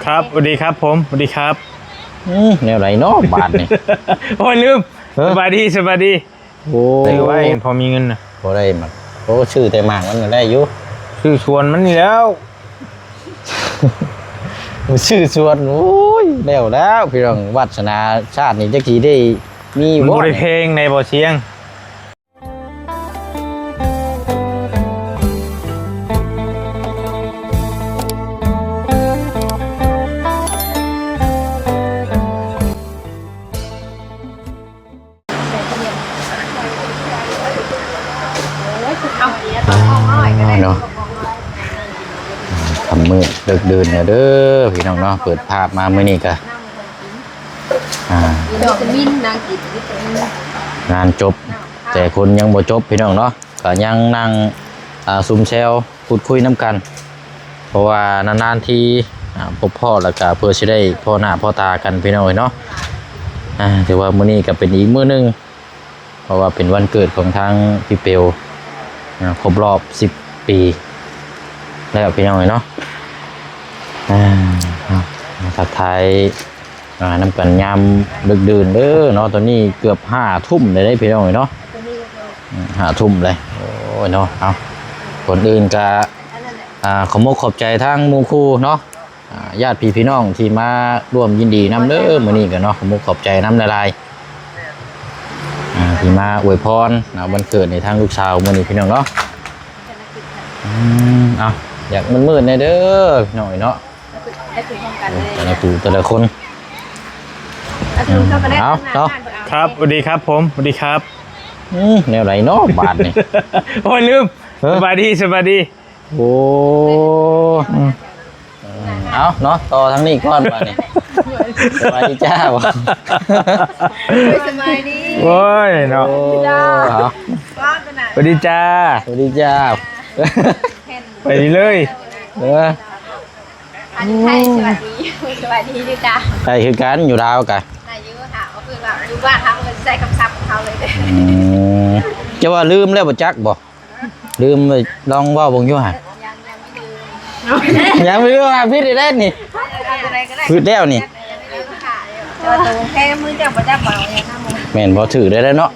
ครับสวัสดีครับผมสวัสดีครับแนวไหนเนาะบาทนี่ โอ้ยลืมสบายดีสบายดีโอ้ได้ไว้พอมีเงินนะพอได้มาโอ้ชื่อแต่มากมันได้อยู่ชื่อชวนมันนี่แล้ว ชื่อชวนโอ้ยแล้วพี่น้องวัฒนาชาตินี่จะกี่ได้มีบ่ได้เพลงในบ่เสียงเนาะทำมือเดินเนี่ยเด้อพี่น้องเนาะเปิดภาพมาเมื่อนี้กะงานจบแต่คนยังบ่จบพี่น้องเนาะก็ยังนั่งซุ่มแซวพูดคุยน้ำกันเพราะว่านานๆทีพบพ่อแล้วก็เพื่อจะได้พ่อหน้าพ่อตากันพี่น้องเนาะถือว่ามื้อนี้ก็เป็นอีกมื้อนึงเพราะว่าเป็นวันเกิดของทางพี่เปียวครบรอบ10 ปีแล้วพี่น้องเนาะทักทายน้ำกันยามดึกดื่นเด้อเนาะตอนนี้เกือบ5 ทุ่มเลยได้พี่น้องเนาะ5 ทุ่มเลยโอ้ยเนาะเอาคนอื่นก็ขอมกขอบใจทั้งหมู่คู่เนาะญาติพี่น้องที่มาร่วมยินดีนำเด้อมื้อนี้ก็เนาะขอมกขอบใจน้ำละลายที่มาอวยพรวันเกิดในทางลูกสาวมื้อนี้พี่น้องเนาะเอาอยากมืดๆในเด้อหน่อยเนาะแต่ละคนเอาเนาะครับสวัสดีครับผมสวัสดีครับแนวไหนเนาะบาทนี่ โอ้ยลืมสบายดีสบายดีโอ้เอาเนาะต่อทั้งนี้ก่อนบาทนี่สบายดีจ้าวะสบายดีโอ้ยเนาะสวัสดีจ้าสวัสดีจ้าไปดีเลยอันนี้ใช่สวัสดีสวัสดีด้วยจ้าใครคือกันอยู่ดาวกันอายุค่ะก็คือแบบอยู่บ้านทำเงินใส่คำศัพท์ของเขาเลยจะว่าลืมแล้วบ่จักบ่ลืมลองว่าบงอยู่ห่ะยังไม่ลืมพี่ได้เล่นนี่พูดแล้วนี่แค่มือจับบ่จับเบาเนี่ยนะแม่นบ่ถือได้แล้วเนาะ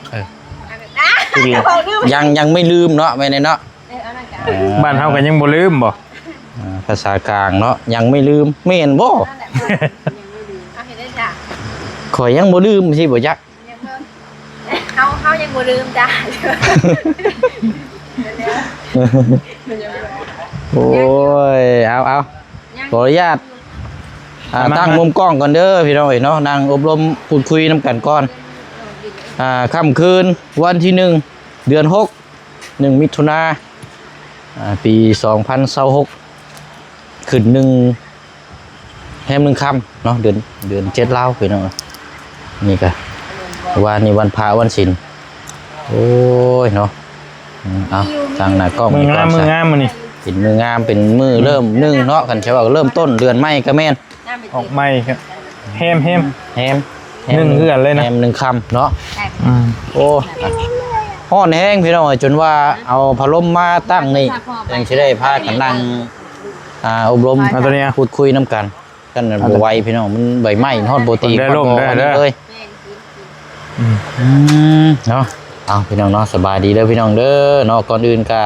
ยังไม่ลืมเนาะแม่เนาะบ้านเฮากันยังบ่ลืมบ่ภาษากลางเนาะยังไม่ลืมแม่นบ่ข่อยยังบ่ลืมสิบ่จักเขายังบ่ลืมจ้าโอ้ยเอาขออนุญาตตั้งมุมกล้องก่อนเด้อพี่น้องเนาะนั่งอบรมพูดคุยน้ำกันก่อนค่ำคืนวันที่1 เดือน 6 1 มิถุนาปี2026ขึ้นแฮม1 ค่ำเนาะเดือน7ลาวพี่น้องนี่ก็วันนี้วันพระวันศีลโอ้ยเนาะเอาทางหน้ากล้องมืองามมื้อนี่เป็นมืองามเป็นมือเริ่ม1เนาะกันใช่ว่าเริ่มต้นเดือนใหม่ก็แม่นออกใหม่ครับแฮม1เดือนเลยนะแฮม1 ค่ำเนาะโอ้ฮ้อนแห้งพี่น้องจนว่าเอาพัดลมมาตั้งนี่ยังสิได้พากันนั่งอบรมตัวนี้พูดคุยน้ำกันบ่ไหวพี่น้องมันใบไม้ฮอดโปรตีนได้ลมได้เลยเนาะเอาพี่น้องเนาะสบายดีเด้อพี่น้องเด้อเนาะก่อนอื่นก็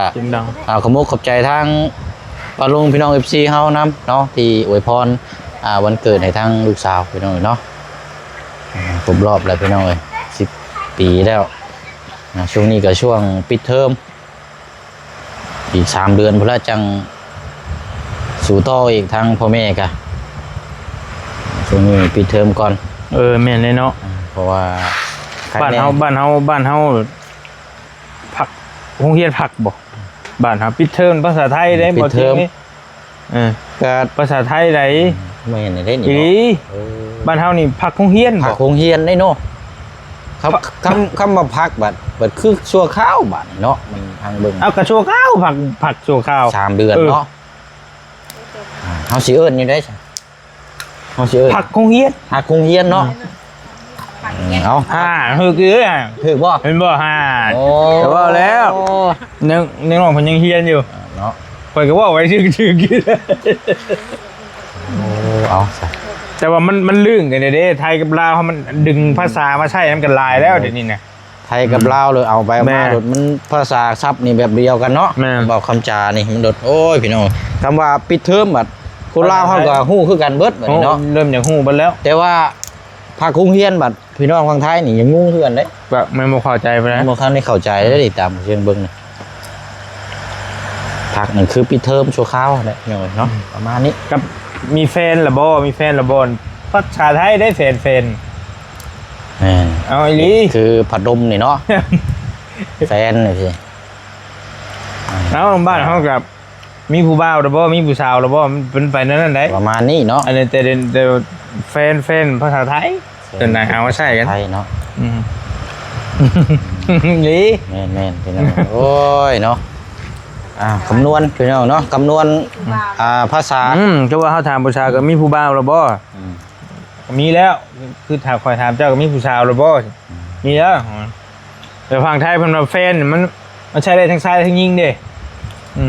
ขอบคุณขอบใจทางป้าลุงพี่น้อง FC เฮานำเนาะที่อวยพรวันเกิดให้ทางลูกสาวพี่น้องเนาะครบรอบแล้วพี่น้องเอ้ย10 ปีแล้วช่วงนี้ก็ช่วงปิดเทอมอีก3 เดือนพุ่นละจังสู่ต่ออีกทางพ่อแม่กะช่วงนี้ปิดเทอมก่อนแม่นเลยเนาะเพราะว่าบ้านเฮาผักโรงเรียนผักบ่บ้านเฮาปิดเทอมภาษาไทยได้บ่จริงก็ภาษาไทยได้แม่นได้นี่บ้านเฮานี่ผักโรงเรียนบ่ผักโรงเรียนได้เนาะคำมาพักบัดคือชั่วข้าวบัดเนาะมันทางเบิ่งเอากระชั่วข้าวผักชั่วข้าว3 เดือนเนาะเฮาสิเอิ้นอยู่ได้เฮาสิเอิ้นผักโรงเรียนเนาะเอาคือบ่เห็นบ่แต่ว่าแล้วนึกว่าเพิ่นยังเฮียนอยู่เนาะข่อยก็ว่าไว้ชื่อกิน เอาซะ แต่ว่ามันลื่นกันเด้ไทยกับลาวมันดึงภาษามาใช้มันกันลายแล้วเดี๋ยวนี้นะ ไทยกับลาวเลยเอาไป แม่ มาโดดมันภาษาซับนี่แบบเดียวกันเนาะ แม่ บอกคำจานี่มันโดดโอ้ยพี่น้องคำว่าปิดเทอมบัดคนลาวเขาก็ฮู้คือกันเบิดบัดนี้เนาะ เริ่มอย่างหู้ไปแล้ว แต่ว่าภาคกรุงเฮียนบัดพี่น้องฝั่งไทยนี่ยังงงคือกันเด้ แบบไม่มาเข้าใจไปนะ บ่คันได้เข้าใจได้ดิตามเชิงเบิ่งนี่ภาคนั่นคือปิดเทอมชั่วคราวแหละพี่น้องเนาะประมาณนี้ กับมีแฟนละบ่มีแฟนละบ่ภาษาไทยได้แฟน แม่น เอาอีหลี คือผัดดมนี่เนาะ แฟนนี่พี่ เอาบ้านเฮากับมีผู้บ่าวละบ่มีผู้สาวละบ่มันเป็นไปนั่นได้ ประมาณนี้เนาะ อันนี้แต่แฟนภาษาไทยจนไหนเอามาใช้กัน ไทยเนาะ อืม หลี แม่นพี่น้อง โอ้ยเนาะคำนวณพี่น้องเนาะคำนวณภาษา ก็ว่าเขาถามผู้ชายก็มีผู้บ่าวแล้วบ่มีแล้ว คือถามคอยถามเจ้าก็มีผู้ชายแล้วบ่มีแล้วแต่ฝั่งไทยเพิ่นว่าแฟนมันใช้ได้ทั้งซ้ายทั้งยิงเด้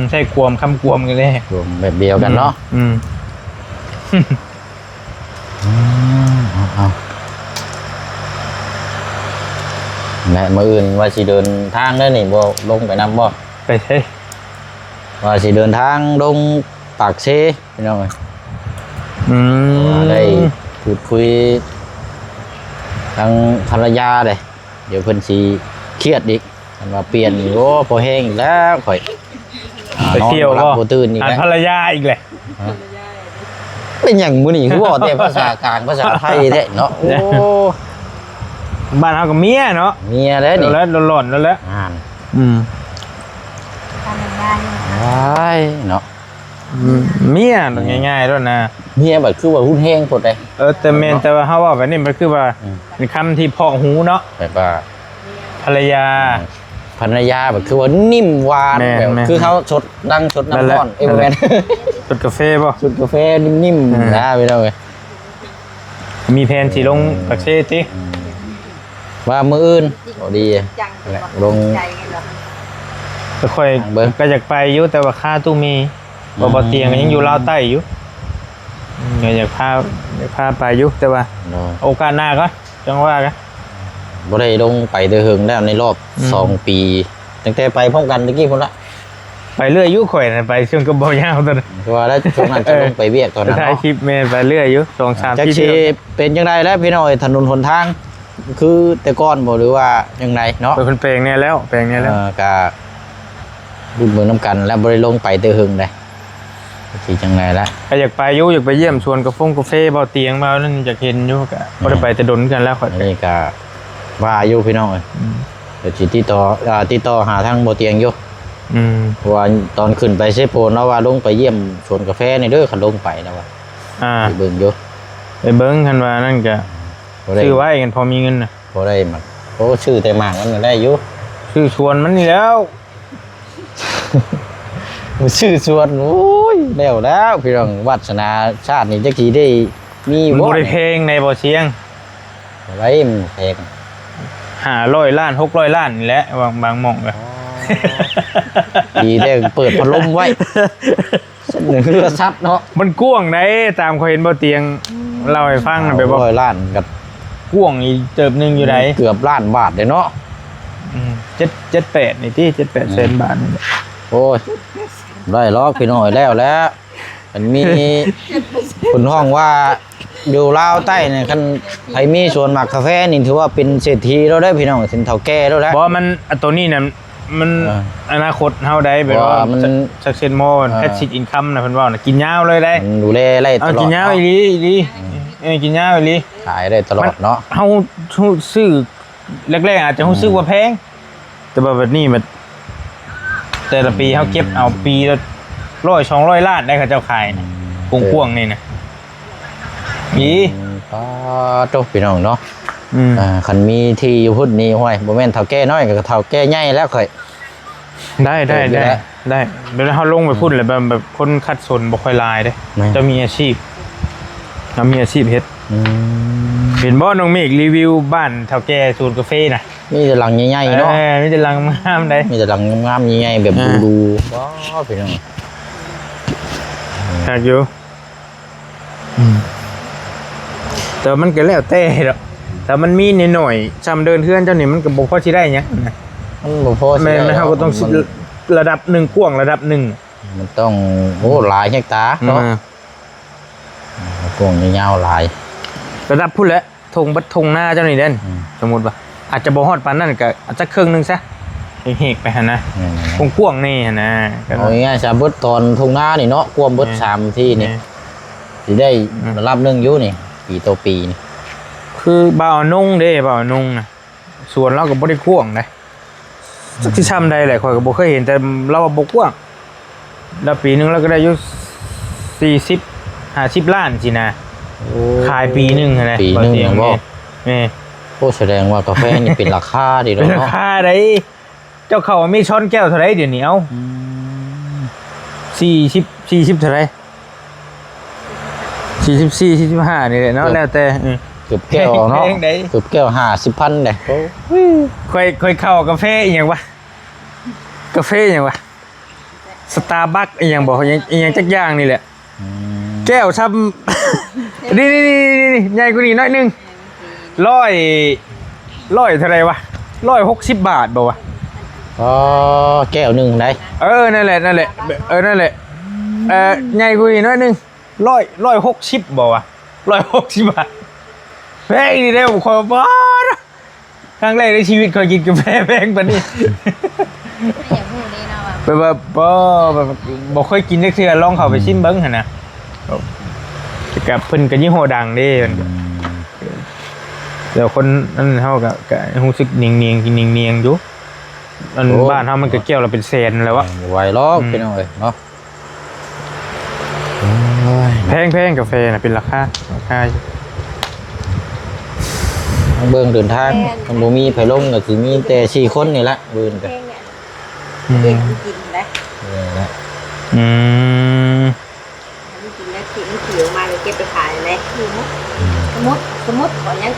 ใช้กวมคำกวมกันเลย รวมแบบเดียวกันเนาะเอาแม่มื้ออื่นว่าสิเดินทางเด้อนี่บ่ลงไปนำบ่ ไปใช้ ว่าสิเดินทางลงปากเซพี่น้องเอ้ย ว่าได้พูดคุยทางภรรยาเลยเดี๋ยวเพิ่นสิเครียดอีกมันว่าเปลี่ยนอีกโอ้พอแห้งอีกแล้วข่อย ไปเที่ยว นอนบ่หลั ก็ บบ่ตื่นอีก อ่าน แล้ว ภรรยาอีกเลย เป็นหยังมื้อนี้คือบ่แต่ภาษากลางภาษาไทยแท้เนาะโอ้ บ้านเฮาก็เมียเนาะ เมียแล้วนี่ แล้วหล่อนๆแล้วแหละ อ่าน ทำได้ ว้ายเนาะ เมียง่ายๆแล้วนะ เมียแบบคือว่าหุ้นแห้งพดเลย แต่แม่นแต่ว่าเฮาว่าแบบนี้มันคือว่าเป็นคำที่เพาะหูเนาะ แบบว่า ภรรยา ภรรยาแบบคือว่านิ่มหวาน แม่น แบบ แม่น คือเขาชดดังชด นั่น น้ำ แหละ ร้อนเอเวอ นั่น ร์ แห แม ละ น กดกาแฟป่ะ ชดกาแฟนิ่มๆนะพี่น้องเอ้ย มีแผนสิลงปักเซติ ว่ามื้ออื่นบ่ดี จัง ลง ใจกันเหรอ ก็ค่อย เบิ่ง ก็อยากไปอยู่แต่ว่าค่าตู้มีบ่เตียงก็ยังอยู่ลาวใต้อยู่ก็อยากพาไปอยู่แต่ว่า เนาะ โอกาสหน้าก็จังว่ากัน บ่ได้ลงไปแต่เฮิงแล้วในรอบ2 ปีตั้งแต่ไปพร้อมกันตะกี้พุ่นละ ไปเรื่อยอยู่ข่อยน่ะไปช่วงก็บ่ยาวตอนนั้น คือว่าแล้วช่วงนั้นจะลงไปเวียกตอนนั้น ถ่าย เนาะ คลิปแม่นไปเรื่อยอยู่2-3 จัก ที่ สิเป็นจังไดแล้วพี่น้อยถนนหนทาง คือแต่ก่อนบ่หรือว่าจังไดเนาะ เป็นคนแปลงเนี่ยแล้วแปลงเนี่ยแล้ว ก็รุ่นเมืองน้ำกันแล้วบ่ได้ลงไปแต่เฮิงได้สิจังไดละ ก็อยากไปอยู่อยากไปเยี่ยมชวนกาแฟเบาเตียงเบานั่นอยากเห็นอยู่ก็บ่ได้ไปแต่ดนกันแล้วข่อย อันนี้ก็ว่าอยู่พี่น้องเอ้ยเดี๋ยวสิติดต่อหาทางบ่เตียงอยู่ เพราะว่าตอนขึ้นไปเซโปนแล้วว่าลงไปเยี่ยมสวนกาแฟนี่เด้อคันลงไปนะว่าไปเบิ่งอยู่ ไปเบิ่งกันว่านั่นก็ บ่ได้ ซื้อไว้กันพอมีเงินน่ะ บ่ได้มันโอ้ชื่อแต่หมากมันก็ได้อยู่ ซื้อชวนมันนี่แล้ว ชื่อสวนโอ้ยแล้วพี่น้องวัฒนาชาตินี่จักสิได้มี มัน บ่ บ่ได้เพลงในบ่เชียง ไว้มันแพง 500ล้าน600ล้านนี่แหละบางหม่องก็ ดีได้เปิดพัดลมไว้เส้นเรือซัดเนาะ มันกว้างได้ตามเขาเห็นบ่เตียงเล่าให้ฟังน่ะไปบ่ 100ล้านกับ กว้างอีกเติบหนึงอยู่ได เกือบล้านบาทเลยเนาะ 7-8นี่ติ7-8แสนบาทนี่แหละ โอ้ยได้ล็อกพี่น้อยแล้วมันมีคนห้องว่าอยู่ลาวใต้เนี่ยคันไผมีสวนหมากกาแฟนี่ถือว่าเป็นเศรษฐีแล้วได้พี่น้องเป็นเฒ่าแก่แล้วได้ บ่มันอันตัวนี้น่ะมัน อนาคตเฮาได้แบบว่า มัน success more passive income น่ะเพิ่นว่าน่ะกินยาวเลยได้ มันดูแลไล่ต เอา ลอด กินยาวอีหลีกินยาวอีหลี ขายได้ตลอดเนาะ เฮาซื้อแรกๆอาจจะรู้สึกว่าแพงแต่ว่าแบบนี้มันแต่ละปีเฮาเก็บเอาปีละ100-200ล้านได้เขาเจ้าขายน่ะกว้างๆนี่น่ะมี ป้าโตพี่น้องเนาะ อืม คันมีที่อยู่พุ่นนี่ห้วยบ่แม่นเฒ่าแก่น้อยก็เฒ่าแก่ใหญ่แล้วค่อย ได้เดี๋ยวเฮาลงไปพูดเลยแบบคนคัดสนบ่ค่อยลายเด้จะมีอาชีพเฮ็ดเห็นบ่น้องเมฆรีวิวบ้านเฒ่าแก่สูตรกาแฟน่ะ มีแต่หลังใหญ่ๆเนาะ มีแต่ลังงามได้ มีแต่หลังงามๆใหญ่ๆแบบดูๆว้าวพี่น้อง อยากอยู่ แต่มันก็แล้วแต่ดอกแต่มันมีหน่อยๆจำเดินเพื่อนเจ้านี่มันก็บ่พอสิได้หยังนะ มันบ่พอสิ แม่ ได้ นเฮาก็ต้องสิระดับหนึ่งกว้างระดับหนึ่ง มันต้องโอ้หลายเฮกตาร์เนาะกว้างยาวๆหลาย ระดับพุ่นแหละทงบัดทงหน้าเจ้านี่เด่นสมมุติว่าอาจจะบ่ฮอดปานนั้นก็อาจจะครึ่งนึงซะเฮกๆไปหั่นนะกว้างๆนี่หั่นนะก็ เอาง่ายๆซะเบิดตอนทุ่งนานี่เนาะกวมเบิด3ที่นี่สิได้ระดับหนึงอยู่นี่ปีต่อปีนี่ คือบ่าวนุ่งเด้บ่าวนุ่งน่ะสวนเราก็บ่ได้กว้างนะสักสิช้ำใดแหละข่อยก็บ่เคยเห็นแต่เราว่าบ่กว้างแล้วปีนึงเราก็ได้อยู่40 50ล้านสินะขายปีนึงหั่นนะ ปีหนึงบ่ แม่ โอ้แสดงว่ากาแฟนี่เป็นราคาดี เป็น เนาะ ราคาไดเจ้าเขามีช้อนแก้วเท่าไรเดี๋ยวนี้เอา40เท่าไร44 45นี่แหละเนาะแล้วแต่ เกือบแก้วเนาะ แพงใด เกือบแก้ว50,000เด้ ค่อยเข้ากาแฟอีหยังวะกาแฟอีหยังวะสตาร์บัคอีหยังบอกอีหยังจักอย่างนี่แหละแก้วซ้ำ นี่ใหญ่กว่านี้น้อยหนึงร้อยเท่าไรวะ160 บาทบอกวะ อ๋อแก้วหนึงได้ นั่นแหละนั่นแหละใหญ่กว่านี้น้อยหนึง160บอกวะ160 บาทแพงนี่เด้ผมขอบ้าครั้งแรกในชีวิตเคยกินกาแฟแพงปานนี้ ไม่อยากพูดเลยนะว่า แบบบ่เคยกินได้เทื่อลองเข้าไปชิมเบิ่งหั่นนะกับเพิ่นก็ยี่ห้อดังเด้มันก็เดี๋ยวคนนั้นเฮาก็รู้สึกเนียงๆกินเนียงๆอยู่อันบ้านเฮามันก็แก้วละเป็นแสนแล้ววะ ไหวลอกพี่น้องเอ้ยเนาะ แพงกาแฟน่ะเป็นราคาอยู่ เบิ่งเดินทางมันบ่มีไผลงก็สิมีแต่4คนนี่แหละเบิ่น เพ ก็ ลงเนี่ยเด็กกินนะ นี่แหละ อืม มันกินแล้วขี้มันขิวมาเลยเก็บไปขายเลยสมมติขอยัง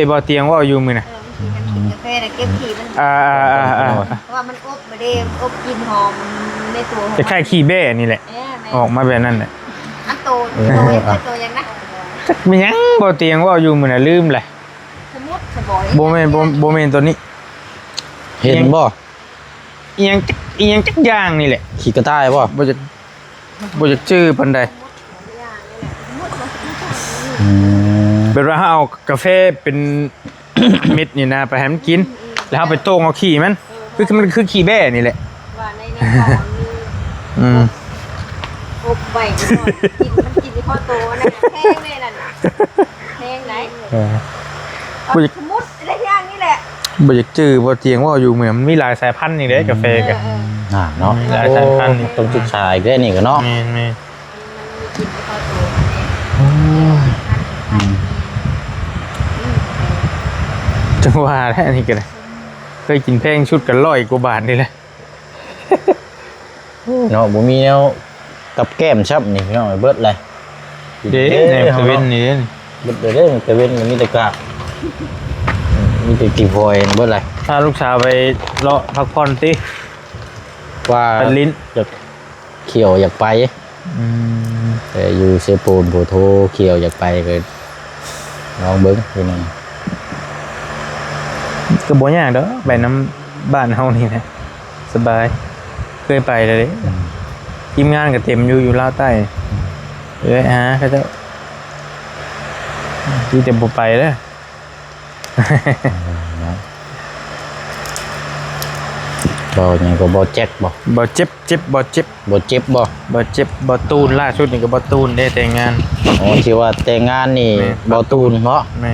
บ่เตียงว่าอยู่มื้อน่ะ กินกาแฟแล้วเก็บขี้มัน อ่า เพราะว่ามันอบไม่ได้อบกินหอมในตัวหอม จะคล้ายขี้แบ้นี่แหละออกมาแบบนั้นแหละ อันโตยังนะ มีหยังบ่เตียงว่าอยู่มื้อน่ะลืมแหละ สมมติสบอย บ่แม่นตัวนี้ เห็นบ่ อีหยังจักอย่างนี่แหละ ขี้กระต่ายบ่ บ่จะชื่อปานใด อืม เป็นว่าเอากาแฟเป็น เม็ดนี่นะไปให้มันกิน แล้วเอาไปโต้งเอาขี้มันมันคือขี้แบ้นี่แหละ ว่าในของมีอบใบกินที่ข้อโตนะแห้งเลยล่ะแห้งไหนสมมติอะไรอย่างนี้แหละ บ่อยากจื้อบ่เตียงว่าอยู่เหมือนมันมีหลายสายพันธุ์นี่เด้กาแฟกัน เนาะ หลายสายพันธุ์ ต้องศึกษาอีกเด้อนี่ก็เนาะ แม่จังหวะแท้นี่ก็ได้เคยกินแพงชุดกัน100 กว่าบาทนี่แหละ เนาะบ่มีแนวกับแก้มชับนี่พี่น้องเบิดเลย เด้ในเซเว่นนี่เด้ เบิดเด้อแต่เว้นมันมีแต่กากมีแต่กี่พอยเบิดเลย ถ้าลูกสาวไปเลาะพักผ่อนติ ว่า เป็นลิ้น อยากเขียวอยากไปแต่อยู่เซโปนโพโทเขียวอยากไปก็ลองเบิ้งพี่น้อง ก็บ่ยากเด้อไปน้ำบ้านเฮานี่นะสบายเคยไปเลยเด้ทีมงานก็เต็มอยู่ลาวใต้เขาเจ้าที่จะบ่ไปเด้อ บ่ยังก็บ่แจ็คบ่ บ่เจ็บบ่เจ็บ บ่เจ็บบ่ บ่เจ็บบ่ตูนล่าสุดนี่ก็บ่ตูนได้แต่งงาน อ๋อที่ว่าแต่งงานนี่ แม่ บ่ตูนเนาะ แม่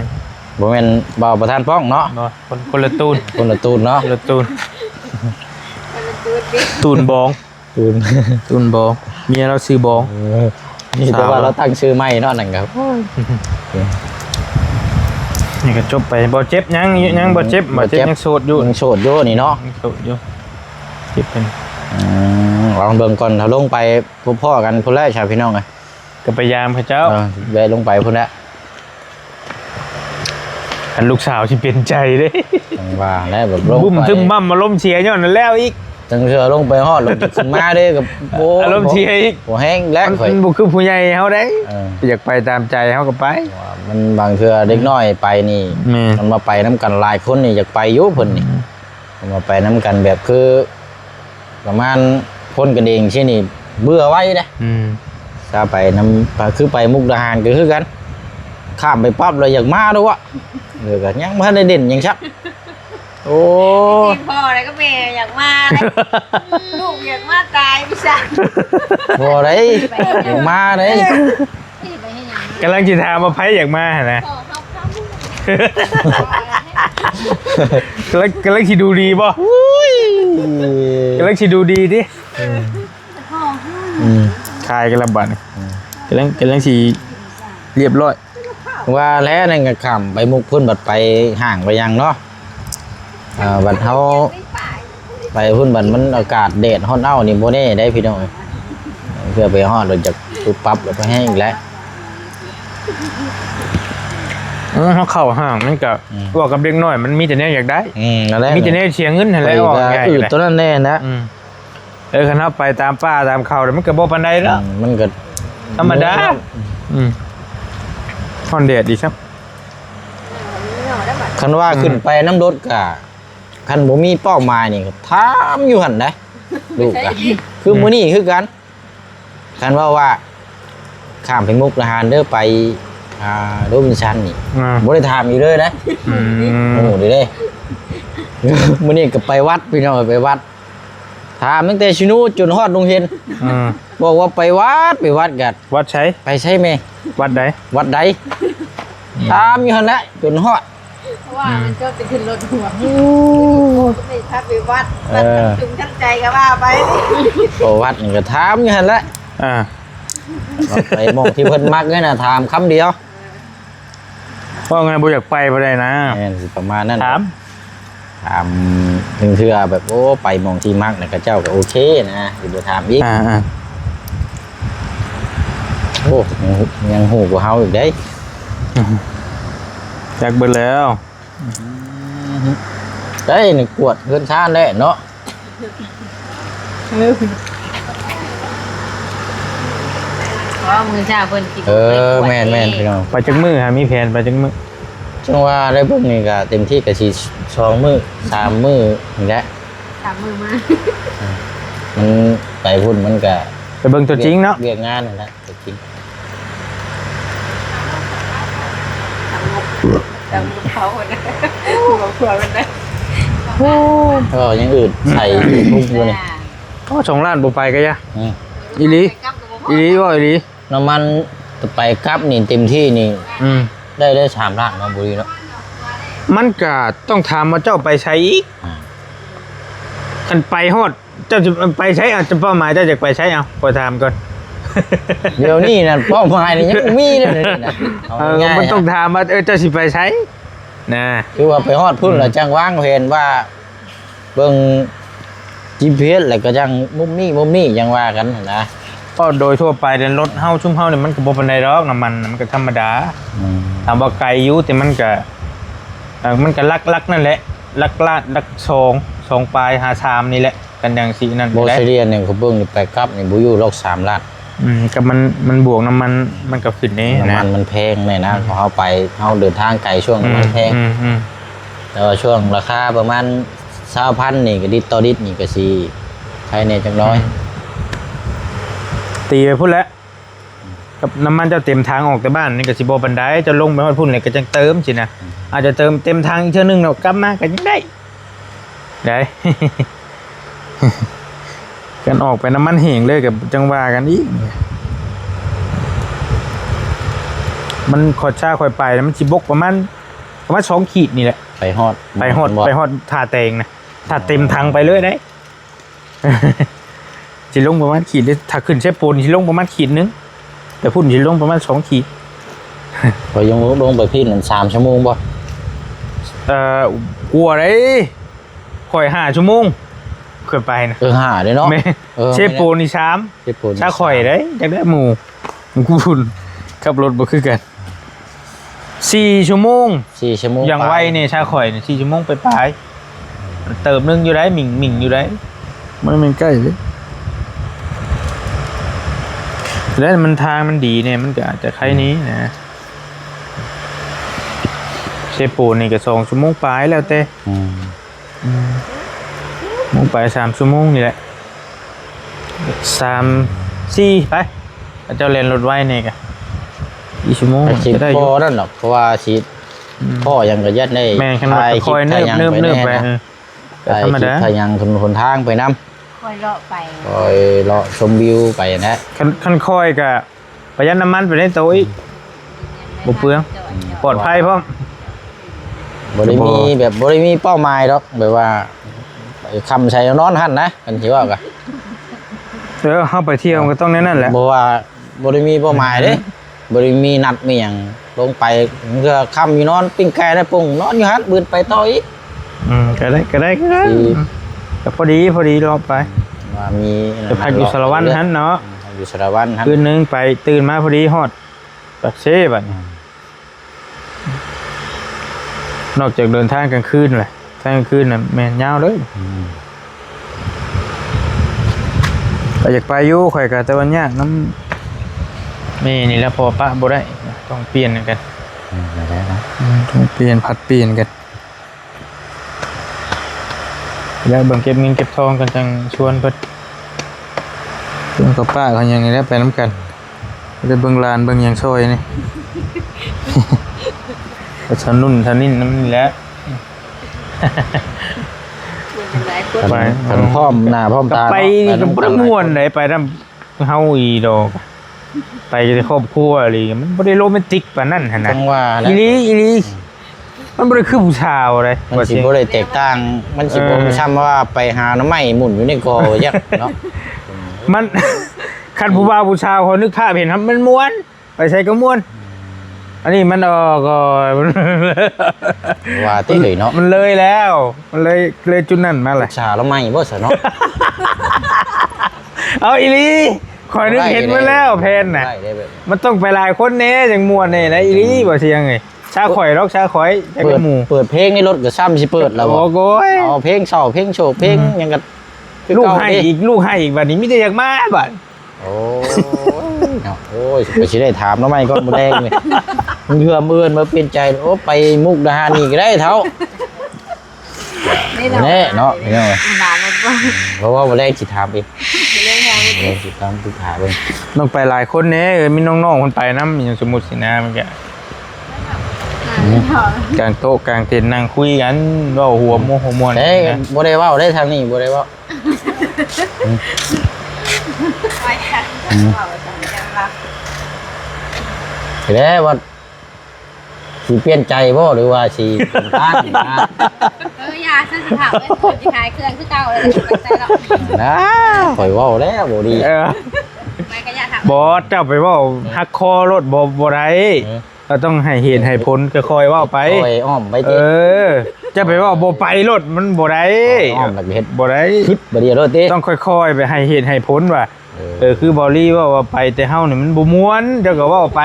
บ่แม่นบ่าวประธานป้องเนาะ บ่คนละตูน คนละตูนเนาะ คนละตูน มันตูดดิ ตูนบอง ตูน ตูนบองเมียเราชื่อบอง นี่แต่ว่าเราตั้งชื่อใหม่เนาะนั่นครับ นี่ก็จบไปบ่เจ็บยังบ่เจ็บยังโสดอยู่ ยังโสดอยู่นี่เนาะ ยังโสดอยู่เจ็บเป็น ลองเบิ่งก่อนถ้าลงไปพบพ่อกันพุ่นแรกชาวพี่น้องไง ก็พยายามเขาเจ้า แวะลงไปพุ่นแหละ อันลูกสาวที่เปลี่ยนใจเด้ จังว่าแล้วแบบลง บุ้ม ไป ทึมมั่มมาล้มเชียร์ย้อนนั่นแล้วอีก จังเสือลงไปฮอดลงจากขึ้นมาเด้กับโบ อารมณ์เชียร์อีก โบแห้งแล้ว มัน ข่อย บุคือผู้ใหญ่เขาได้ เออ อยากไปตามใจเขาก็ไป ว่ามันบางเทื่อเด็กน้อยไปนี่ แม่ มันมาไปน้ำกันหลายคนนี่อยากไปอยู่เพิ่นนี่มันมาไปน้ำกันแบบคือประมาณคนกันเองที่นี่เบื่อไว้เด้ ถ้าไปน้ำคือไปมุกดาหารก็คือกันข้ามไปปั๊บเลยอยากมาด้วยวะเดี๋ยวกันยังไม่ได้เด่นยังชักโอ้ จริงพ่ออะไรก็แม่อยากมาเลยลูกอยากมาตายพี่ชาย พอได้อยากมาได้ ที่ไปให้ยัง กำลังจิถามมาไพ่อยากมาหั่นนะ พ่อเขาเขาลูก กำลังสิดูดีป่ะกำลังสิดูดีดิ พ่อ คายกันละบัดนี่กำลังสิเรียบร้อย ว่าแล้วนั่นก็ข้ามไปมุกพุ่นบัดไปห่างไปยังเนาะบัดเขาไปพุ่นบัดมันอากาศแดดฮ้อนเอานี่โมเน่ได้พี่น้องเพื่อไปฮอดเราจะปุ๊บปั๊บเราไปแห้งอีกแล้ว เขาเข้าห้างมันก็บอกกับเด็กน้อยมันมีแต่แนวอยากได้ นั่นแหละ มีแต่แนวเชียร์เงินหั่นแห ไป ละออก ก็ ง่าย อืด เลย ตัวนั้นแน่นะ คันเฮาไปตามป่าตามเขาเดี๋ยวมันก็บ่ปานใดแล้ว มันก็ ธรรมดาฮอนเดดดีครับ คันว่าขึ้นไปน้ำรถกะคันบ่มีเป้าหมายนี่ก็ถามอยู่หั่นได้ลูกอะคือมื้อนี้คือกันคันว่าข้ามไปมุกดาหารเด้อไปโรบินสันนี่บ่ได้ถามอยู่เลยนะโอ้โหเด้ มื้อนี้ก็ไปวัดพี่น้องไปวัดถามตั้งแต่ชินูจนฮอดโรงเรียนบอกว่าไปวัดกัน วัดใช้ ไปใช่ไหม วัดใด วัดใดถามอยู่หั่นแหละจนฮอด เพราะว่ามันก็ไปขึ้นรถหัวก็ไปพักไปวัดจุงชั้นใจก็ว่าไป โอ้วัดนี่ก็ถามอยู่หั่นแหละ ไปหมองที่เพิ่นมักเนี่ยนะถามคำเดียว ว่าไงบ่อยากไปบ่ได้นะ แม่นสิประมาณนั้น ถาม ถามถึงเทื่อแบบโอ้ไปหมองที่มักนะก็เจ้าก็โอเคนะสิบ่ถามอีกโอ้ยังฮู้กว่าเฮาอีกเด้ อยากเบิดแล้ว ได้นี่กวดเฮือนชานได้เนาะ เพราะมือชาเพิ่นกิน แม่นพี่น้อง ไปจักมื้อหามีแผนไปจักมื้อ จังว่าได้เบิ่งนี่ก็เต็มที่ก็สิ2มื้อ3มื้อนี่แหละ สามมือมา มันไปพุ่นมันก็ ไปเบิ่งตัวจริงเนาะ เวียกงานนั่นแหละตัวจริง แต่เขาคนนั้นหัวขวดมันนะ ก็ยังอื่นใส่ทุกอยู่นี่ ก็2ล้านบ่ไปก็ยะ อืม อีหลีอีหลีว่าอีหลี น้ำมันไปกลับนี่เต็มที่นี่ได้3ล้านเนาะบุรีเนาะ มันก็ต้องถามว่าเจ้าไปใช้อีกคันไปฮอดเจ้าจะไปใช้อาจจะเป้าหมายเจ้าจะไปใช้เอาขอถามก่อน เดี๋ยวนี้นั่นเป้าหมายนี่ยังบ่มีเลยนะเอาง่ายๆ มันต้องถามว่าเจ้าสิไปใช้นะ คือว่าไปฮอดพุ่นแล้วจังวางแผนว่าเบิ่ง GPS แล้วก็จังมุมนี้ยังว่ากันนะ ก็โดยทั่วไปเดินรถเฮาชุ่มเฮาเนี่ยมันก็บ่ปานใดดอกน้ำมันมันก็ธรรมดาถามว่าไกลอยู่แต่มันก็ลักนั่นแหละลักลาดลักสองปลายหาชามนี่แหละกันอย่างสีนั่น โบเซเรียนเนี่ยเขาเบิ่งนี่ไปกลับนี่บ่อยู่ลอก3ล้าน กับมันบวกน้ำมันมันก็ขึ้นนี่ น้ำมันมันแพงเลยนะพอเฮาไปเฮาเดินทางไกลช่วงน้ำมันแพงแต่ว่าช่วงราคาประมาณ20,000นี่ก็ดิต่อดินี่ก็สิใช้เนี่ยจังน้อย ตีไปพุ่นแล้วกับน้ำมันเจ้าเต็มทางออกแต่บ้านนี่ก็สิบ่ปานใดจะลงไปฮอดพุ่นนี่ก็จังเติมสินะอาจจะเติมเต็มทางอีกเทื่อนึงเนาะกลับมาก็ยังได้ กันออกไปน้ำมันแห้งเลยกับจังว่ากันอีกมันขอดชาคอยไปแล้วมันสิบกประมาณ2 ขีดนี่แหละ ไปฮอด ท่าเตงนะถ้าเต็มทางไปเลยได้ สิลงประมาณขีดถ้าขึ้นเชฟปูนสิลงประมาณขีดนึงแต่พุ่นสิลงประมาณ2 ขีด พอยังลงไปพี่นั่น3ชั่วโมงบ่ กลัวเลยข่อย5 ชั่วโมงเคยไปนะ หาได้เนาะ เชฟปูนนี่ช้ำชาข่อยได้อยากได้หมูกูพุ่นขับรถบ่คือกัน4 ชั่วโมง 4ชั่วโมง อย่างไวเนี่ยชาข่อยเนี่ย4 ชั่วโมงไปปลายเติมนึงอยู่ได้หมิ่งอยู่ได้ มันเป็นใกล้เลยแล้วมันทางมันดีเนี่ยมันก็อาจจะใครนี้นะเชฟปูนี่ก็2 ชั่วโมงปลายแล้วเต้มุ่งไป3 ชั่วโมงนี่แหละ3-4ไปเจ้าเล่นรถไว้เนี่ยกัน2 ชั่วโมง ชี จะได้อ พ่อยู่ นั่นหรอกเพราะว่าชีพ่อยังกระยัดได้ แม่ขนาดคอยเนิบไปก็ธรรมดา ถ่ายยังหนทางไปน้ คอยเลาะไป ำคอยเลาะชมวิวไปนะ คันคอยกับประหยัดน้ำมันไปในโต๊ะอีก บ่เปลือง ปลอดภัยพร้อม บ่ได้มีแบบบ่ได้มีเป้าหมายหรอกแบบว่าคำใช้นอนหันนะกันสิว่ากัน เข้าไปเที่ยวก็ต้องแน่นั่นแหละ บ่ว่าบ่ได้มีเป้าหมายเด้บ่ได้มีนัดมีหยังลงไปเพื่อค่ำอยู่นอนปิ้งไก่ได้ปุ่งนอนอยู่หันบืนไปต่ออีก ก็ได้ก็พอดีรอไป ว่ามี จะพักอยู่สารวัตรฮันเนาะ อยู่สารวัตรฮัน คืนนึงไปตื่นมาพอดีฮอดปักเซ่บัดนี้นอกจากเดินทางกลางคืนแหละทางกลางคืนน่ะแม่นยาวเลยไปอยากไปอยู่ข่อยก็แต่วันยากน้ำนี่แหละพอปะบ่ได้ต้องเปลี่ยนกัน ได้นะ ต้องเปลี่ยนผัดเปลี่ยนกันแล้วเบิ่งเก็บเงินเก็บทองกันจังชวนเพิ่นเพิ่นกับป้าเขายังไงแล้วไปน้ำกันจะเบิ่งลานเบิ่งหยังซอยนี่ ก็ชนุ่นชนินน้ำนี่แหละ ไป ขันพร้อมหน้าพร้อมตา ไปนี่ก็บ่ได้ม่วนได้ไปนำเฮาอีดอกไปกับครอบครัวอะไรมันบ่ได้โรแมนติกปานนั้นหั่นน่ะ จังว่านะ อีหลีมันบ่ได้คือผู้ชาวเลย มันสิบ่ได้แตกต่างมันสิบ่ซ้ำว่าไปหาหน้ำไม้หมุนอยู่ในกอยักเนาะ มัน คันผู้บ่าวผู้ชาวเขานึกภาพเห็นครับมันม่วนไปใส่ก็ม่วนอันนี้มันก็ ว่าติเลยเนาะ มันเลยแล้วมันเลยจุดนั้นมาแหละ ชาแล้วไม้บ่ซะเนาะ เอาอีหลีคอยนึกเห็นมาแล้วแพนน่ะ ได้ได้แบบ มันต้องไปหลายคนแน่จังม่วนนี่นะอีหลีบ่เสียงไงชาข่อยรอกชาข่อยจัก เปิด หมู่ เปิดเพลงในรถก็ซ้ำสิเปิดแล้วบ่ โอ้โกย เอาเพลงเศร้าเพลงโศกเพลงหยังก็คือ ลูก เา ให้ ดิ อีกลูกให้อีกบัดนี้มิได้อยากมาบัด โอ้ยเนาะโอ้ยไปสิได้ถามหน้ำไม้ก่อนบ่แดงนี่มึงเฮือมเอื้อนมาเปลี่ยนใจโอ้ไปมุกดาหารนี่ก็ได้เท่า นี่เนาะ แน่เนาะพี่น้อง หมามันบ่ เพราะว่าบ่แรกสิถามอีก เรื่องยัง บ่แรกสิถามผู้ถามเบิ่ง ต้องไปหลายคนแน่มีน้องๆคนไปนำอย่างสมมุติสินะมันก็กลางโต๊ะกลางเต็นท์นั่งคุยกันเว้าหัวโมโหมวน เอ้ย นะ บ่ได้เว้าได้ทางนี้บ่ได้เว้า ไปค่ะเอาจังจังละ แล้วว่าสิเปลี่ยนใจบ่หรือว่าสิต้านนะ ยาฉันสิถามว่าคนที่ขายเครื่องคือเก่าเลยไปใส่หรอก นะข่อยเว้าแล้วบ่ดี ไปก็ยาถาม บอสเจ้าไปเว่าฮักคอรถบ่ได้เราต้องให้เหตุให้ผลก็คอยเว่าไป ข่อยอ้อมไป เอ ติ อจะไปเว่าบ่ไปรถมันบ่ได้ อ้อมแบบเฮ็ด บ่ได้ คลิปบ่ดีโลดติ ต้องค่อยๆไปให้เหตุให้ผลว่าคือบอลลี่ว่าไปแต่เฮานี่มันบ่ม่วนเจ้าก็เว่าไป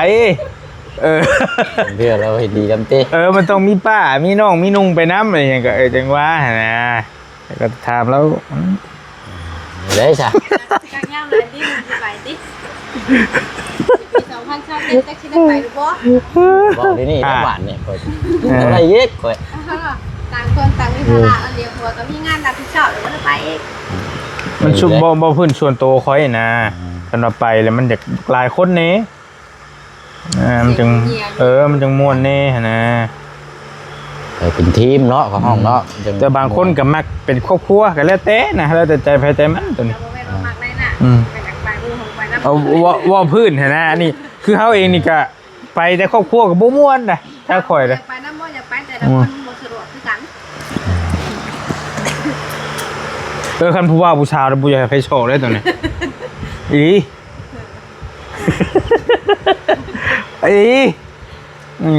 เพื่อเราเฮ็ดดีกันติ มันต้องมีป้ามีน้องมีนุ่งไปน้ำอะไรอย่างเงี้ยก็จังว่าหั่นนะแต่ก็ถามแล้ว ได้ซะ กังย่างเลยดิไปดิปี2027จักสิได้ไปหรือบ่ เว้าที่นี่ทั้งบ้านเนี่ยข่อยอะไรอีกข่อย ต่างคนต่างมีภาระอันเดียวผัวก็มีงานรับผิดชอบแล้วก็ไปเอง มันชุบบ่พื้นส่วนตัวค่อยนะสำหรับไปแล้วมันอยากหลายคนนี้มันจึงมันจึงม่วนแน่หั่นนะ เป็นทีมเนาะของห้องเนาะ แต่บางคนก็มักเป็นครอบครัวก็แล้วแต่นะแล้วแต่ใจไผใจมันตัวนี้ เราบ่แม่นว่ามักได้น่ะไปจากไปมือของไปนะ เอาว่าพื้นหั่นนะอันนี้คือเฮาเองนี่ก็ไปแต่ครอบครัวก็บ่ม่วนนะถ้าข่อย อ เด้ ยากไปนำบ่อยากไปแต่ละคนบ่สะดวกคือกัน คันผู้ว่าผู้ชาวแล้วบ่อยากให้ไผโชว์ได้ตัวนี้อี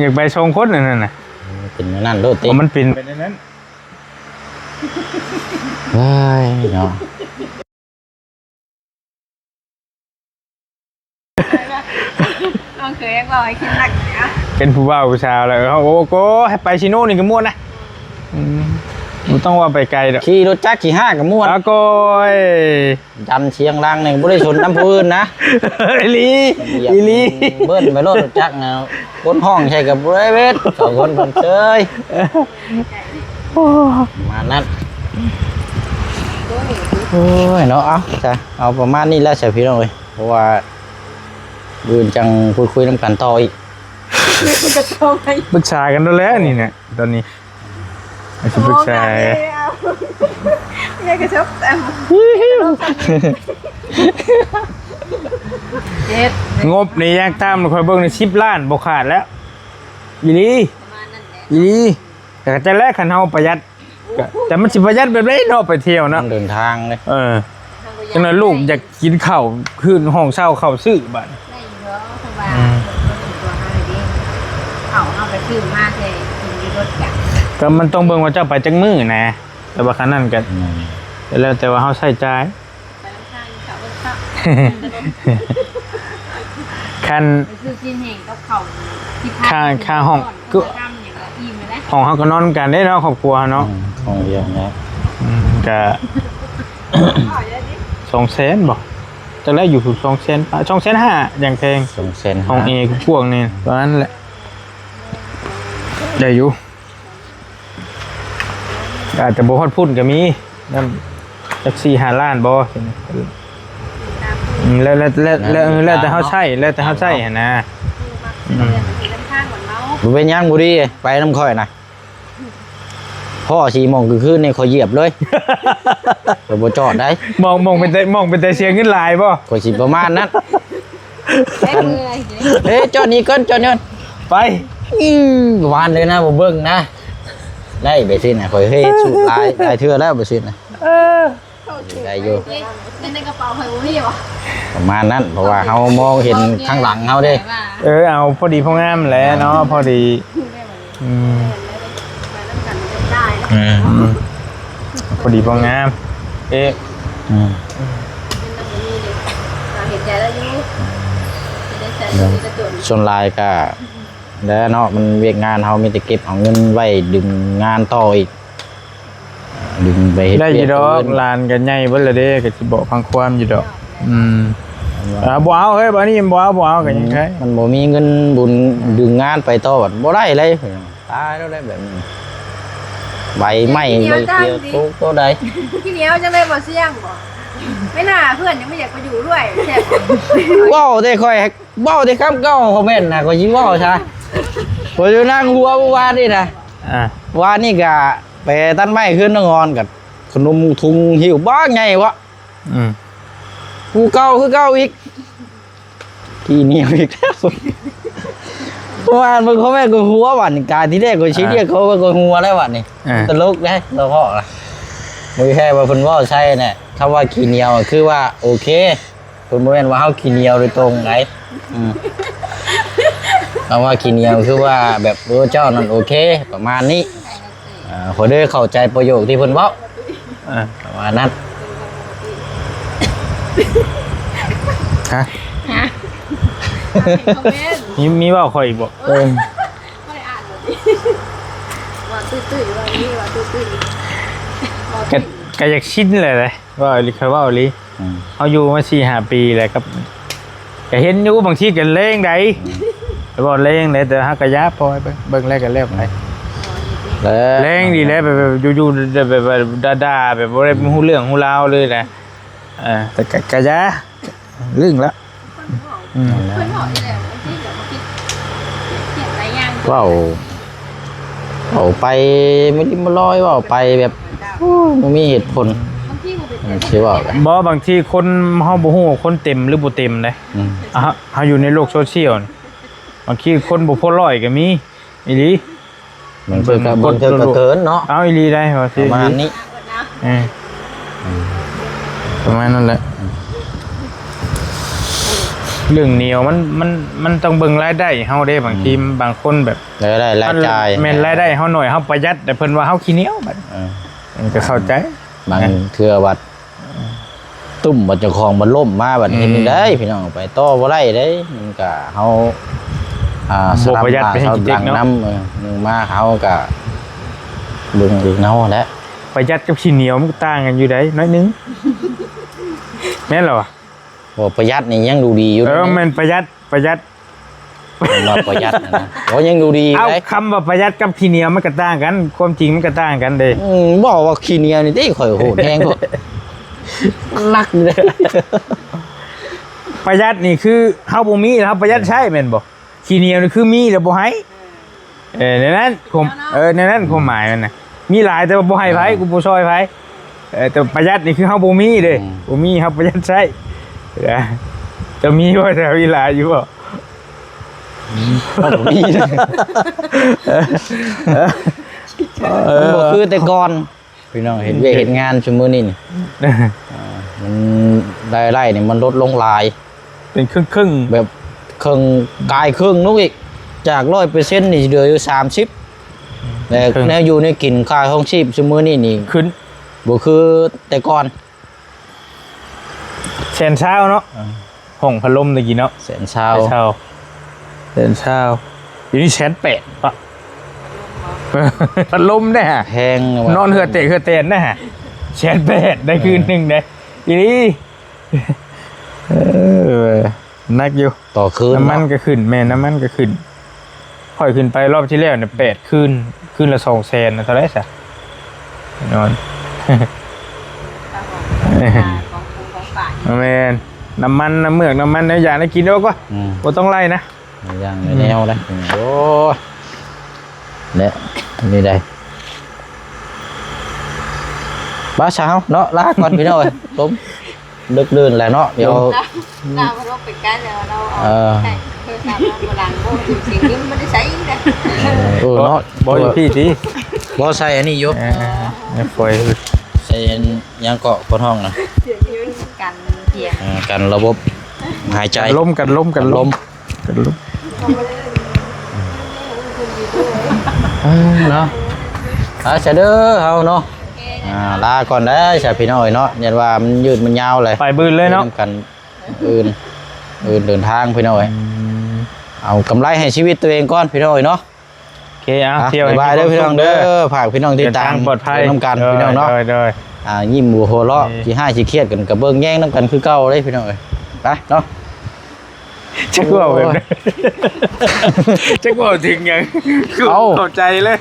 อยากไปชมคนนั่นน่ะ เป็นนั่นโลดติ มันเป็นไปในนั้น เฮ้ยเนาะ น้องเคยยังบอกให้คิดหนักนะ เป็นผู้ว่าผู้ชาวแล้วเขาโอ้โหให้ไปชิโน่นี่ก็ม่วนนะ บ่ต้องว่าไปไกลดอก ขี่รถจักรขี่ห้ากับม่วน อาโกย จันเชียงรางนี่บ่ได้ชนน้ำพื้นนะ อีหลี เหยียบ อีหลี เบิ้ลไปรถจักรนะคนห้องใช่กับเรเวทสองคนคนเชยมานั่นโอ้ยเนาะเอาจ้ะเอาประมาณนี้แล้วเสียพี่น้องเลยเพราะว่ายืนจังคุยน้ำกันต่ออีก กระโจมไป ปรึกษากันแล้วนี่เนี่ยตอนนี้ไอ้สิปรึกษา เนี่ยกระโจมแต่เจ็ด งบนี่ยังตามคอยเบิ่งใน10 ล้านบ่ขาดแล้วอีหลี ประมาณนั้นแหละ อีหลีแต่ก็จะแลกคันเฮาประหยัดก็แต่มันสิประหยัดแบบไหนเนาะไปเที่ยว ต้ เนาะ องเดินทางเลย จังนั้นลูกอยากกินข้าวคืนห้องเช่าข้าวซื้อบัด ได้เยอะสบายตัวห้าเลยดิเอาไปซื้อมาเลยกินในรถจักร ก็มันต้องเบิ่งว่าเจ้าไปจังมื้อนะแต่ว่าคันนั้นก็แล้วแต่ว่าเฮาใช้จ่าย ไปน้ำชาเขาก็ชอบ คัน ไปซื้อกินแห้งกับเขาที่ ค่าห้องก็ ทำอย่างละอิ่มเลย ห้องเฮาก็นอนกันได้เนาะครอบครัวเนาะ ห้องเดียวนะ ก็200,000บ่จังได๋อยู่ถูก200,000ป่ะ2,500,000อย่างแพง ส่งเซน ห้องเอพวกนี้ตอนนั้นแหละได้อยู่อาจจะบ่ฮอดพุ่นก็มีนํจัก4-5 ล้านบ่แล้วแต่เฮาใช้หั่นนะ น้ำข้างเหมือนเมาส์ บุเป็นยังบุรีไปน้ำค่อยนะพ่อ4 โมงคือคืนนี่คอยเหยียบเลยเดี๋ยวบ่จอดได้ มองเป็นแต่เสียเงินหลายบ่ คอยสิประมาณนั้น ได้มือ เอ๊ะจอดนี่ก่อนจอดนี่ก่อน ไป หวานเลยนะบ่เบิ่งนะได้ไปสินะคอยเฮ้สูตรลายเทื่อแล้วไปสินะได้อยู่ ในกระเป๋าหอยบุ้ยป่ะ ประมาณนั้นเพราะว่าเฮามองเห็นข้างหลังเฮาเด้ เอาพอดีพองามแหล้วเนาะพอดีพอดีพองามเอ๊ะ เห็นใจแล้วยูได้ใส่กระจุน ส่วนลายก็แล้วเนาะมันเวียกงานเฮามีแต่เก็บเอาเงินไว้ดึงงานต่ออีกดึงไปเฮ็ด ได้อยู่ดอก เวีย ลานกันใหญ่เบิดละเด้ก็สิบอกพังความอยู่ดอกบ่เอาเฮ้ยบ่นี่บ่เอากันยังไง มันบ่มีเงินบุญดึงงานไปต่อบัดบ่ได้เลยตายแล้วได้แบบนี้ใบไม้ใบเขียวตัวใด พี่เหนียวจะเลยมาเสี่ยงบ่ไม่น่าเพื่อนยังไม่อยากไปอยู่ด้วยแค่ ว้าวได้ค่อยว้าวได้คำเก่าคอมเมนต์น่ะก็สิว้าวซะบ่อยู่นั่งหัวเมื่อวานนี่นะวานนี่ก็ไปตัดไม้ขึ้นนงอนกับขนมทุงหิวบ้าไงวะกูเก่าคือเก่าอีกกี่เหนียวอีกแล้วเมื่อวานมึงเขาแม่กูหัววันการที่แรกกูชี้เรียกเขาว่ากูหัวแล้ววันนี้ตลกได้เราพ่อละมือแค่ว่าเพิ่นว่าใช่เนี่ยคำว่าขี้เหนียวคือว่าโอเคเพิ่นบ่แม่นว่าเฮาขี้เหนียวโดยตรงไหนคำว่าขี้เหนียวคือว่าแบบเจ้านั่นโอเคประมาณนี้ขอเด้อเข้าใจประโยคที่เพิ่นเว้าประมาณนั้นฮะ มีว่าข่อยอีกบ่ ไม่อ่านเลยว่าตื้อๆว่านี่ว่าตื้อ ก็อยากชินเลยว่าอีหลีเคยว่าอีหลีเฮาอยู่มา4-5 ปีแล้วครับก็เห็นอยู่บางทีก็เลงได้บ่เลงได้แต่ฮักกะยาพอเบิ่งแล้วก็แล้วไปแรงดีแล้วแบบอยู่ๆแบบด่าๆแบบบ่ได้ฮู้เรื่องฮู้ราวเลยนะแต่กะยาลึ่งแล้ว เพื่อนบอกนี่แหละที่เดี๋ยวมาคิดเขียนอะไรยัง ว้าวไปไม่ได้มาลอยว่าไปแบบมันมีเหตุผล บางที่มันเป็น ใช่ว่ากัน บ่บางทีคนเฮาบ่ฮู้ว่าคนเต็มหรือบ่เต็มเด้เฮาอยู่ในโลกโซเชียลบางทีคนบ่พอร้อยก็มีอีหลี มันเกินเนาะ เอาอีหลีได้ว่าสิ ประมาณนี้ ประมาณนั้นแหละเรื่องเหนียวมันต้องเบิ่งรายได้เฮาเด้บางทีบางคนแบบ ได้รายจ่าย แม่นรายได้เฮาหน่อยเฮาประหยัดแต่เพิ่นว่าเฮาขี้เหนียวบัดก็เข้าใจ บางเทื่อวัดตุ่มบัดเจ้าของมันล่มมาบัดเฮ็ดได้พี่น้องไปต่อบ่ได้เด้มันก็เฮาสลับมาเขาดังน้ำนึงมาเขาก็เบิ่งอีกเนาะแหละ ประหยัดกับขี้เหนียวมันก็ต่างกันอยู่ได้น้อยนึงแม่นเหรอวะ บ่ประหยัดนี่ยังดูดีอยู่ แม่นประหยัด เราประหยัดนะโอ้ยังดูดี เอา เลย คำว่าประหยัดกับขี้เหนียวมันก็ต่างกันความจริงมันก็ต่างกันเด้ บอกว่าขี้เหนียวนี่ติข่อยโหดแห้งกว่านักเลย ประหยัดนี่คือเฮาบ่มีแล้วเฮาประหยัดใช้แม่นบ่ขี้เหนียวนี่คือมีแล้วบ่ให้ในนั้นในนั้นความหมายมันน่ะมีหลายแต่ว่าบ่ให้ไผกูบ่ซอยไผแต่ประหยัดนี่คือเฮาบ่มีเด้บ่มีเฮาประหยัดใช้จะมีว่าแต่เวลาอยู่บ่ ผมมีเลยมันบ่คือแต่ก่อนพี่น้องเห็นเวยเห็นงานชั่วโมงนี้นี่มันได้ไร่นี่มันลดลงหลาย เป็นครึ่ง แบบครึ่งกายครึ่งนุกอีกจาก100%นี่เหลืออยู่30แต่แนวอยู่ในกินค่าห้องชีพชั่วโมงนี้นี่ ขึ้น บ่คือแต่ก่อน แสนเช้าเนาะห้องพัดลมตะกี้เนาะ แสนเช้า แสนเช้าอยู่นี่1,800ปะพัดลมได้ฮะ แพง นอนเหือเตะนะฮะ1,800ได้คืนหนึ่งได้ทีนี้นักอยู่ ต่อคืน น้ำมันก็ขึ้นแม่น้ำมันก็ขึ้นค่อยขึ้นไปรอบที่แล้วเนี่ย8คืนละ200,000นะเท่าไหร่ซะนอน ของป่า แม่นน้ำมันน้ำเมือกน้ำมันอย่างได้กินแล้วก็บ่ต้องไล่นะ อย่างแนวเลยโอ้เนี่ยนี่ได้บ้าเช้าเนาะลาก่อนพี่น้อยผมดึกดื่นแหละเนาะเดี๋ยว เราเราไปกันแล้วเราใช่เพื่อทำโบราณโบสิ่งนี้มันไม่ได้ใช้เลย เนาะ บ่อยู่พี่ติ บ่ใส่อันนี้อยู่ ฝอย ใส่ยังเกาะคนห้องนะ กันเทียง กันระบบหายใจ กันลมกันลม เนาะจะเด้อเฮาเนาะลาก่อนได้ใช่พี่น้อยเนาะยันว่ามันยืดมันยาวเลย ไปบืนเลยเนาะ กันอื่นเดินทางพี่น้อยเอากำไรให้ชีวิตตัวเองก่อนพี่น้อยเนาะ โอเคเที่ยว บายเด้อพี่น้องเด้อฝากพี่น้องที่ตาม ปลอดภัย น้ำกันพี่น้องเนาะยิ้มหัวโหเราะที่ห้าที่เครียดกันกับเบิ้งแย่งน้ำกันคือเก่าเลยพี่น้องเอ้ยไปเนาะ จะกลัวแบบนั้นจะกลัวถึงยังเข้าใจเลย